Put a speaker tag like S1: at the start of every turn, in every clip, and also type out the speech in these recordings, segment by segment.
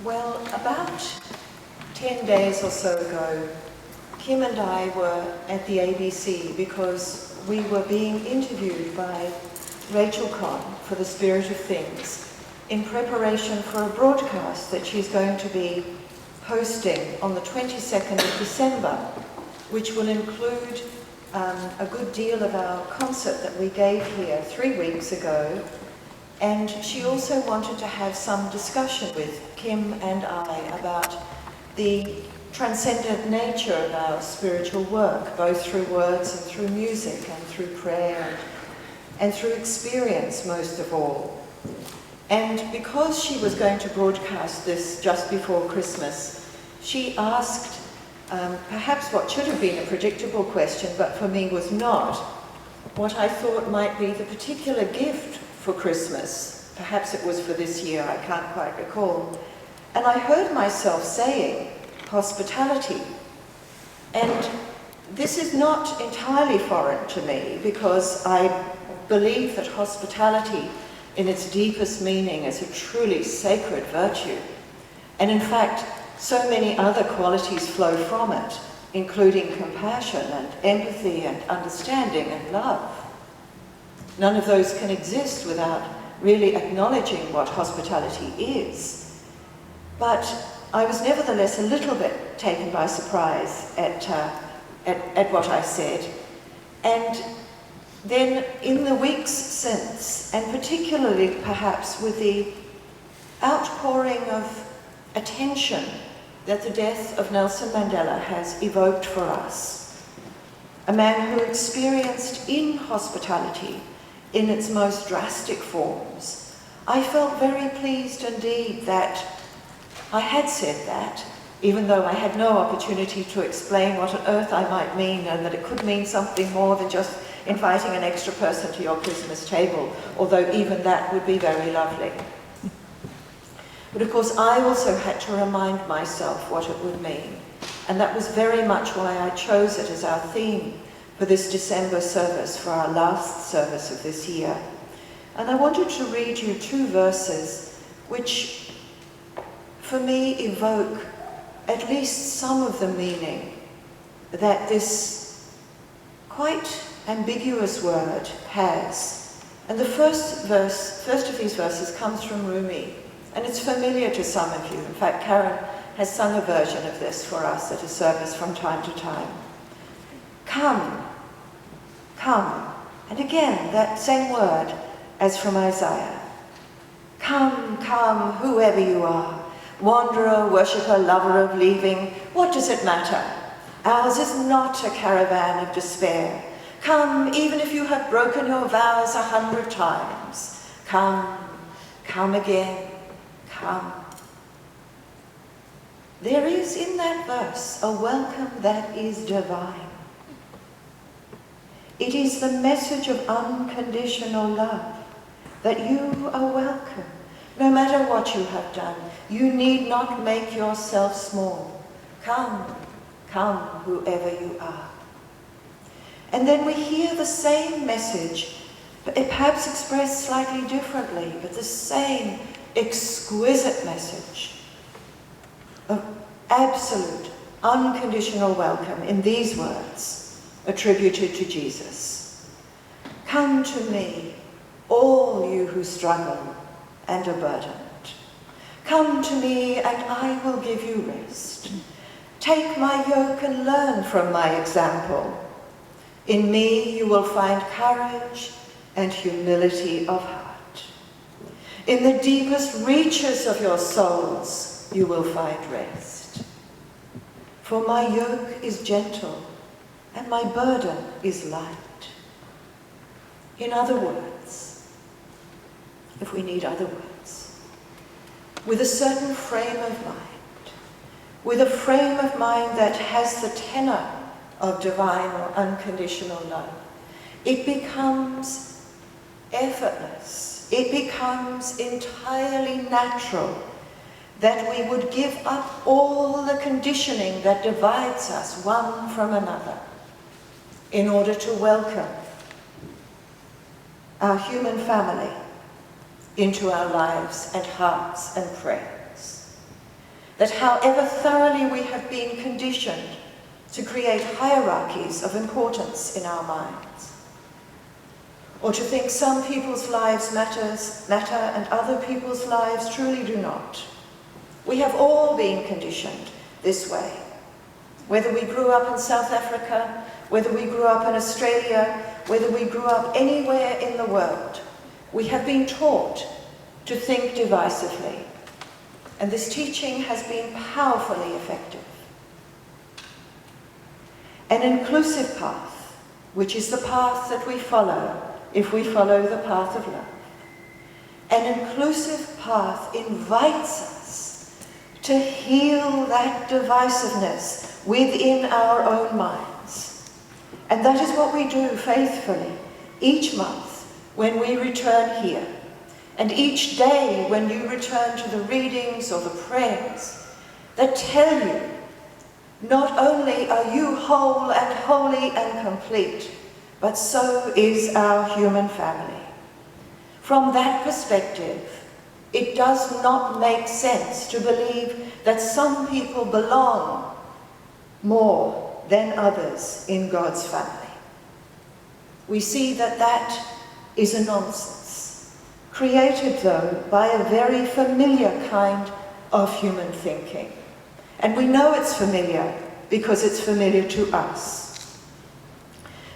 S1: Well, about 10 days or so ago, Kim and I were at the ABC because we were being interviewed by Rachel Conn for The Spirit of Things in preparation for a broadcast that she's going to be hosting on the 22nd of December, which will include a good deal of our concert that we gave here 3 weeks ago. And she also wanted to have some discussion with Kim and I about the transcendent nature of our spiritual work, both through words and through music and through prayer and through experience most of all. And because she was going to broadcast this just before Christmas, she asked perhaps what should have been a predictable question, but for me was not, what I thought might be the particular gift for Christmas. Perhaps it was for this year, I can't quite recall. And I heard myself saying, hospitality. And this is not entirely foreign to me, because I believe that hospitality in its deepest meaning is a truly sacred virtue. And in fact, so many other qualities flow from it, including compassion and empathy and understanding and love. None of those can exist without really acknowledging what hospitality is. But I was nevertheless a little bit taken by surprise at what I said. And then in the weeks since, and particularly perhaps with the outpouring of attention that the death of Nelson Mandela has evoked for us, a man who experienced inhospitality in its most drastic forms, I felt very pleased indeed that I had said that, even though I had no opportunity to explain what on earth I might mean, and that it could mean something more than just inviting an extra person to your Christmas table, although even that would be very lovely. But of course, I also had to remind myself what it would mean, and that was very much why I chose it as our theme for this December service, for our last service of this year. And I wanted to read you 2 verses which, for me, evoke at least some of the meaning that this quite ambiguous word has. And the first of these verses comes from Rumi, and it's familiar to some of you. In fact, Karen has sung a version of this for us at a service from time to time. Come, come, and again, that same word as from Isaiah. Come, come, whoever you are, wanderer, worshipper, lover of leaving, what does it matter? Ours is not a caravan of despair. Come, even if you have broken your vows 100 times. Come, come again, come. There is in that verse a welcome that is divine. It is the message of unconditional love, that you are welcome, no matter what you have done. You need not make yourself small. Come, come, whoever you are. And then we hear the same message, perhaps expressed slightly differently, but the same exquisite message of absolute, unconditional welcome in these words, attributed to Jesus. Come to me, all you who struggle and are burdened. Come to me and I will give you rest. Take my yoke and learn from my example. In me you will find courage and humility of heart. In the deepest reaches of your souls you will find rest. For my yoke is gentle and my burden is light. In other words, if we need other words, with a certain frame of mind, with a frame of mind that has the tenor of divine or unconditional love, it becomes effortless, it becomes entirely natural that we would give up all the conditioning that divides us one from another in order to welcome our human family into our lives and hearts and prayers. that however thoroughly we have been conditioned to create hierarchies of importance in our minds, or to think some people's lives matter and other people's lives truly do not. We have all been conditioned this way. Whether we grew up in South Africa, whether we grew up in Australia, whether we grew up anywhere in the world, we have been taught to think divisively. And this teaching has been powerfully effective. An inclusive path, which is the path that we follow if we follow the path of love. An inclusive path invites us to heal that divisiveness within our own minds. And that is what we do faithfully each month when we return here, and each day when you return to the readings or the prayers that tell you not only are you whole and holy and complete, but so is our human family. From that perspective, it does not make sense to believe that some people belong more than others in God's family. We see that that is a nonsense, created though by a very familiar kind of human thinking. And we know it's familiar because it's familiar to us.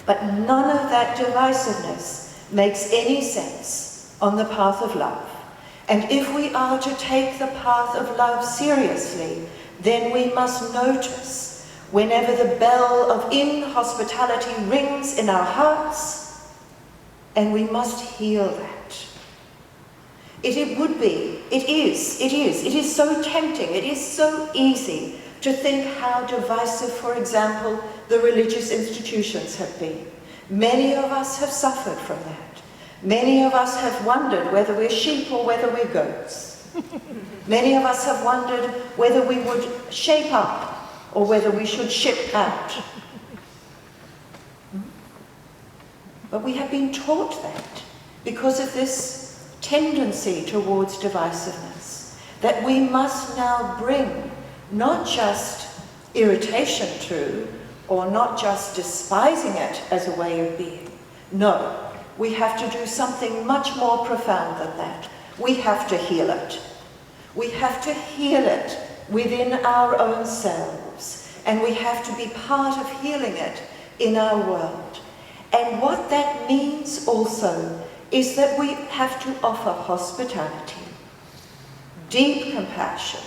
S1: But none of that divisiveness makes any sense on the path of love. And if we are to take the path of love seriously, then we must notice whenever the bell of inhospitality rings in our hearts, and we must heal that. It is so tempting, it is so easy to think how divisive, for example, the religious institutions have been. Many of us have suffered from that. Many of us have wondered whether we're sheep or whether we're goats. Many of us have wondered whether we would shape up or whether we should ship out. But we have been taught that because of this tendency towards divisiveness, that we must now bring not just irritation to, or not just despising it as a way of being. No, we have to do something much more profound than that. We have to heal it. We have to heal it within our own selves, and we have to be part of healing it in our world. And what that means also is that we have to offer hospitality, deep compassion,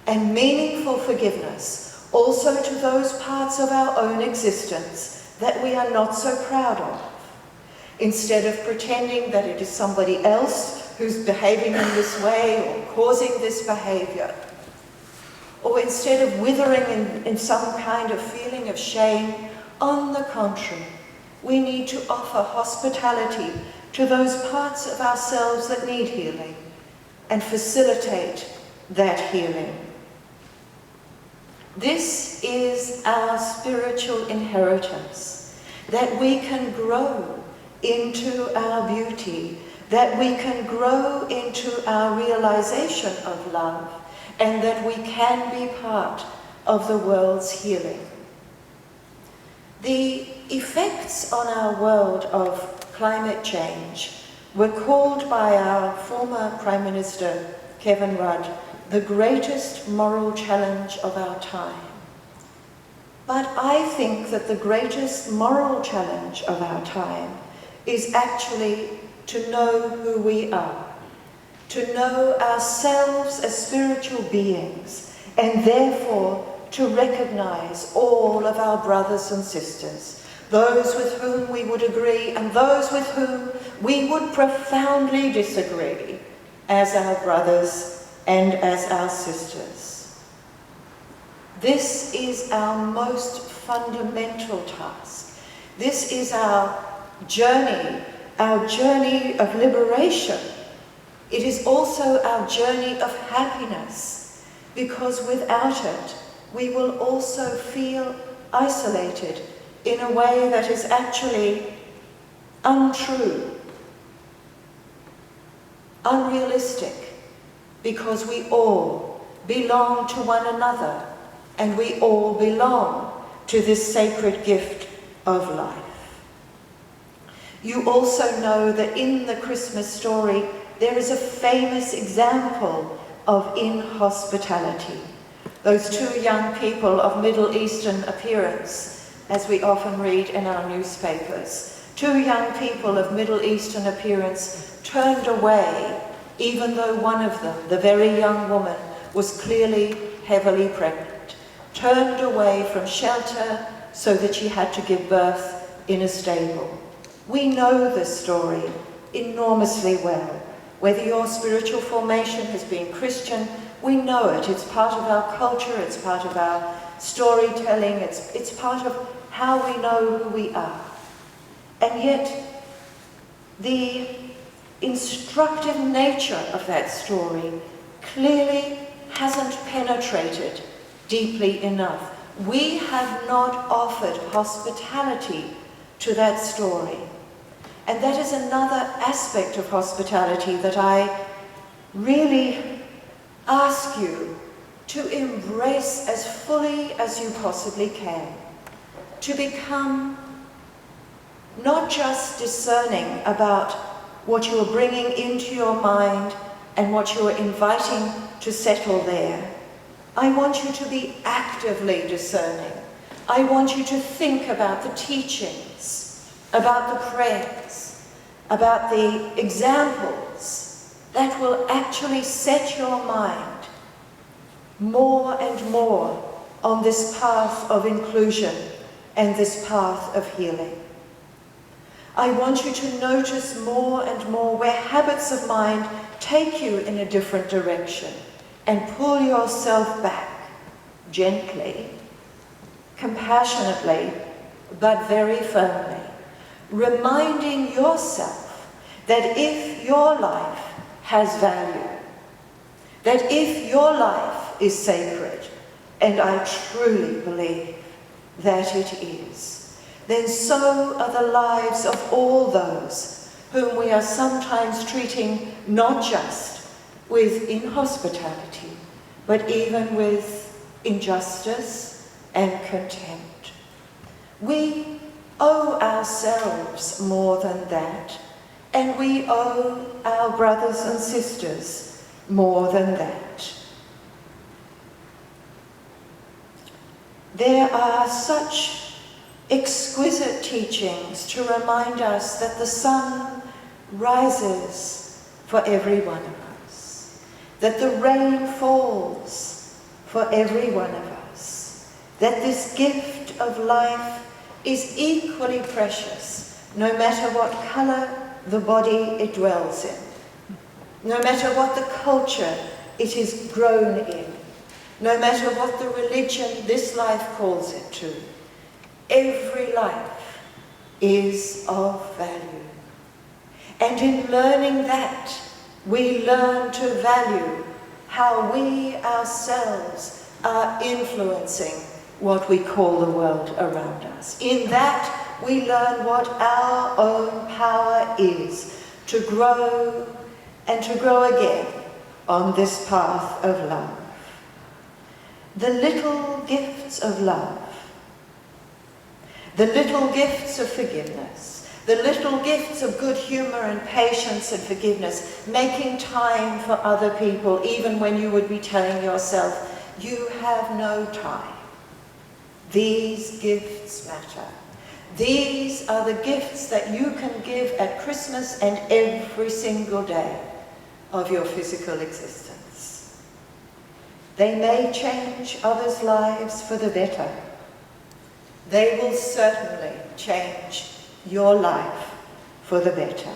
S1: and meaningful forgiveness also to those parts of our own existence that we are not so proud of. Instead of pretending that it is somebody else who's behaving in this way or causing this behavior, or instead of withering in some kind of feeling of shame, on the contrary, we need to offer hospitality to those parts of ourselves that need healing and facilitate that healing. This is our spiritual inheritance, that we can grow into our beauty, that we can grow into our realization of love, and that we can be part of the world's healing. The effects on our world of climate change were called by our former Prime Minister, Kevin Rudd, the greatest moral challenge of our time. But I think that the greatest moral challenge of our time is actually to know who we are, to know ourselves as spiritual beings, and therefore to recognize all of our brothers and sisters, those with whom we would agree and those with whom we would profoundly disagree, as our brothers and as our sisters. This is our most fundamental task. This is our journey of liberation. It is also our journey of happiness, because without it, we will also feel isolated in a way that is actually untrue, unrealistic, because we all belong to one another, and we all belong to this sacred gift of life. You also know that in the Christmas story, there is a famous example of inhospitality. Those two young people of Middle Eastern appearance, as we often read in our newspapers, two young people of Middle Eastern appearance turned away, even though one of them, the very young woman, was clearly heavily pregnant, turned away from shelter so that she had to give birth in a stable. We know this story enormously well. Whether your spiritual formation has been Christian, we know it. It's part of our culture, it's part of our storytelling, it's part of how we know who we are. And yet, the instructive nature of that story clearly hasn't penetrated deeply enough. We have not offered hospitality to that story. And that is another aspect of hospitality that I really ask you to embrace as fully as you possibly can. To become not just discerning about what you are bringing into your mind and what you are inviting to settle there. I want you to be actively discerning. I want you to think about the teachings, about the prayers, about the examples that will actually set your mind more and more on this path of inclusion and this path of healing. I want you to notice more and more where habits of mind take you in a different direction and pull yourself back gently, compassionately, but very firmly, reminding yourself that if your life has value, that if your life is sacred, and I truly believe that it is, then so are the lives of all those whom we are sometimes treating not just with inhospitality, but even with injustice and contempt. We owe ourselves more than that, and we owe our brothers and sisters more than that. There are such exquisite teachings to remind us that the sun rises for every one of us, that the rain falls for every one of us, that this gift of life is equally precious, no matter what colour the body it dwells in, no matter what the culture it is grown in, no matter what the religion this life calls it to. Every life is of value. And in learning that, we learn to value how we ourselves are influencing what we call the world around us. In that, we learn what our own power is to grow and to grow again on this path of love. The little gifts of love, the little gifts of forgiveness, the little gifts of good humour and patience and forgiveness, making time for other people even when you would be telling yourself, you have no time. These gifts matter. These are the gifts that you can give at Christmas and every single day of your physical existence. They may change others' lives for the better. They will certainly change your life for the better.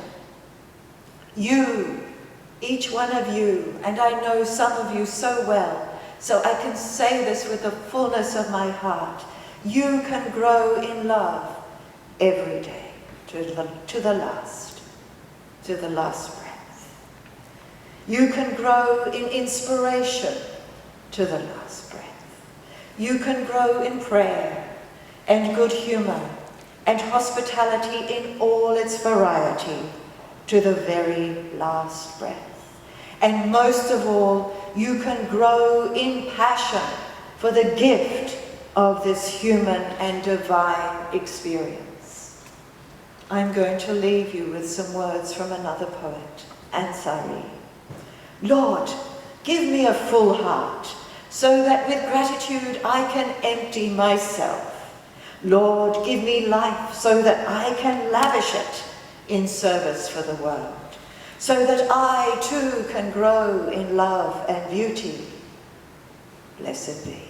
S1: You, each one of you, and I know some of you so well, so I can say this with the fullness of my heart, you can grow in love every day to the last breath. You can grow in inspiration to the last breath. You can grow in prayer and good humour and hospitality in all its variety to the very last breath. And most of all, you can grow in passion for the gift of this human and divine experience. I'm going to leave you with some words from another poet, Ansari. Lord, give me a full heart, so that with gratitude I can empty myself. Lord, give me life, so that I can lavish it in service for the world, so that I too can grow in love and beauty. Blessed be.